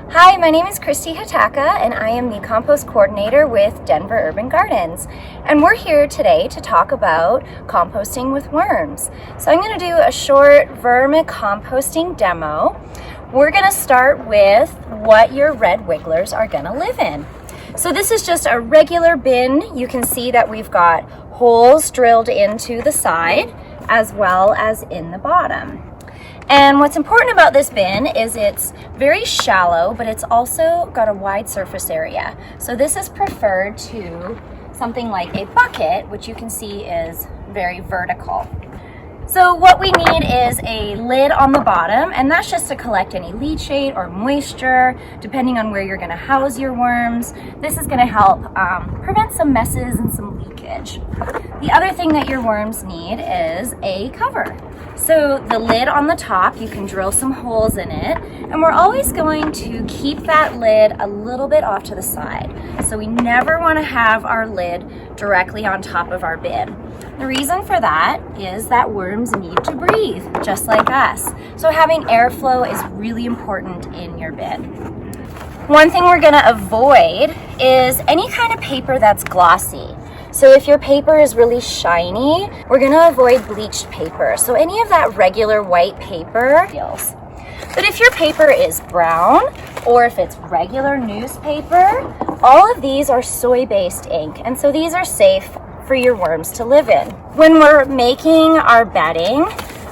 Hi, my name is Christy Hataka and I am the compost coordinator with Denver Urban Gardens. And we're here today to talk about composting with worms. So I'm going to do a short vermicomposting demo. We're going to start with what your red wigglers are going to live in. So this is just a regular bin. You can see that we've got holes drilled into the side as well as in the bottom. And what's important about this bin is it's very shallow, but it's also got a wide surface area. So this is preferred to something like a bucket, which you can see is very vertical. So what we need is a lid on the bottom, and that's just to collect any leachate or moisture, depending on where you're gonna house your worms. This is gonna help prevent some messes and some leakage. The other thing that your worms need is a cover. So the lid on the top, you can drill some holes in it, and we're always going to keep that lid a little bit off to the side. So we never want to have our lid directly on top of our bin. The reason for that is that worms need to breathe, just like us. So having airflow is really important in your bin. One thing we're going to avoid is any kind of paper that's glossy. So if your paper is really shiny, we're gonna avoid bleached paper. So any of that regular white paper feels. But if your paper is brown, or if it's regular newspaper, all of these are soy-based ink. And so these are safe for your worms to live in. When we're making our bedding,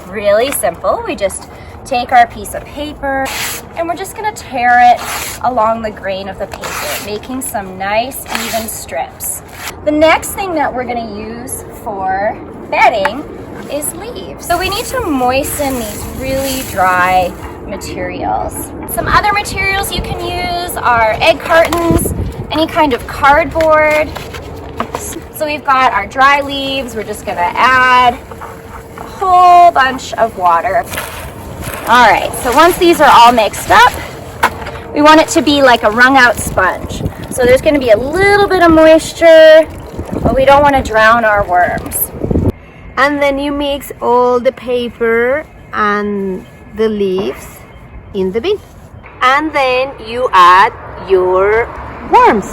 really simple. We just take our piece of paper and we're just gonna tear it along the grain of the paper, making some nice even strips. The next thing that we're going to use for bedding is leaves. So we need to moisten these really dry materials. Some other materials you can use are egg cartons, any kind of cardboard. So we've got our dry leaves. We're just going to add a whole bunch of water. All right, so once these are all mixed up, we want it to be like a wrung out sponge. So there's going to be a little bit of moisture, but we don't want to drown our worms. And then you mix all the paper and the leaves in the bin. And then you add your worms.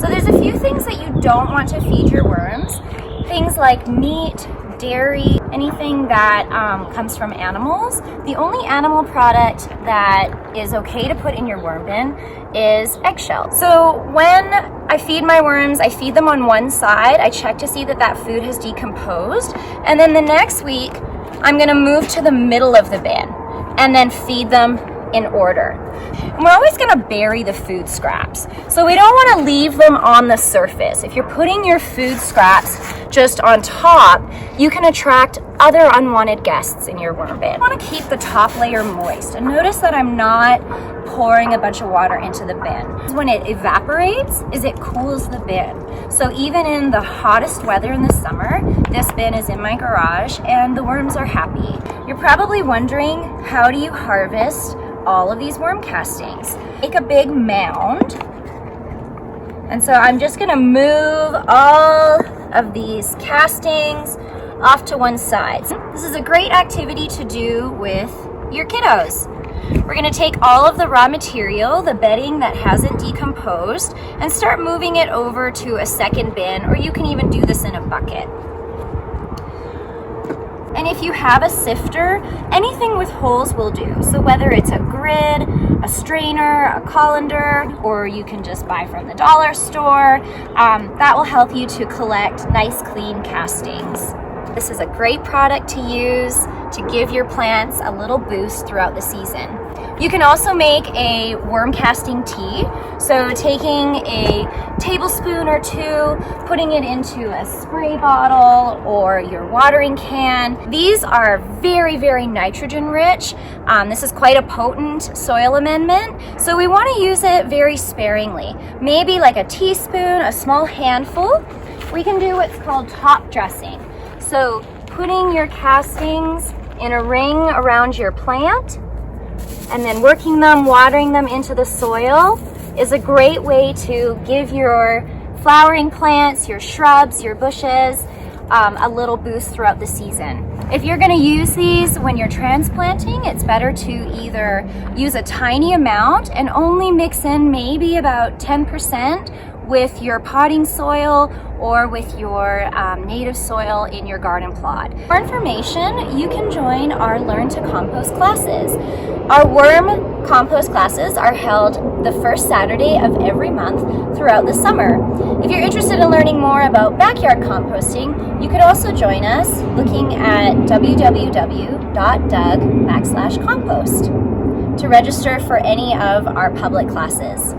So there's a few things that you don't want to feed your worms. Things like meat, dairy, anything that comes from animals. The only animal product that is okay to put in your worm bin is eggshell. So when I feed my worms, I feed them on one side. I check to see that that food has decomposed. And then the next week, I'm gonna move to the middle of the bin and then feed them in order. And we're always gonna bury the food scraps. So we don't wanna leave them on the surface. If you're putting your food scraps just on top, you can attract other unwanted guests in your worm bin. You wanna keep the top layer moist. And notice that I'm not pouring a bunch of water into the bin. When it evaporates, it cools the bin. So even in the hottest weather in the summer, this bin is in my garage and the worms are happy. You're probably wondering, how do you harvest all of these worm castings? Make a big mound. And so I'm just gonna move all of these castings off to one side. This is a great activity to do with your kiddos. We're gonna take all of the raw material, the bedding that hasn't decomposed, and start moving it over to a second bin, or you can even do this in a bucket. And if you have a sifter, anything with holes will do. So whether it's a grid, a strainer, a colander, or you can just buy from the dollar store, that will help you to collect nice clean castings. This is a great product to use to give your plants a little boost throughout the season. You can also make a worm casting tea. So taking a tablespoon or two, putting it into a spray bottle or your watering can. These are very, very nitrogen rich. This is quite a potent soil amendment. So we want to use it very sparingly. Maybe like a teaspoon, a small handful. We can do what's called top dressing. So putting your castings in a ring around your plant and then working them, watering them into the soil is a great way to give your flowering plants, your shrubs, your bushes, a little boost throughout the season. If you're going to use these when you're transplanting, it's better to either use a tiny amount and only mix in maybe about 10% with your potting soil or with your native soil in your garden plot. For more information, you can join our Learn to Compost classes. Our worm compost classes are held the first Saturday of every month throughout the summer. If you're interested in learning more about backyard composting, you could also join us looking at www.doug.com/compost to register for any of our public classes.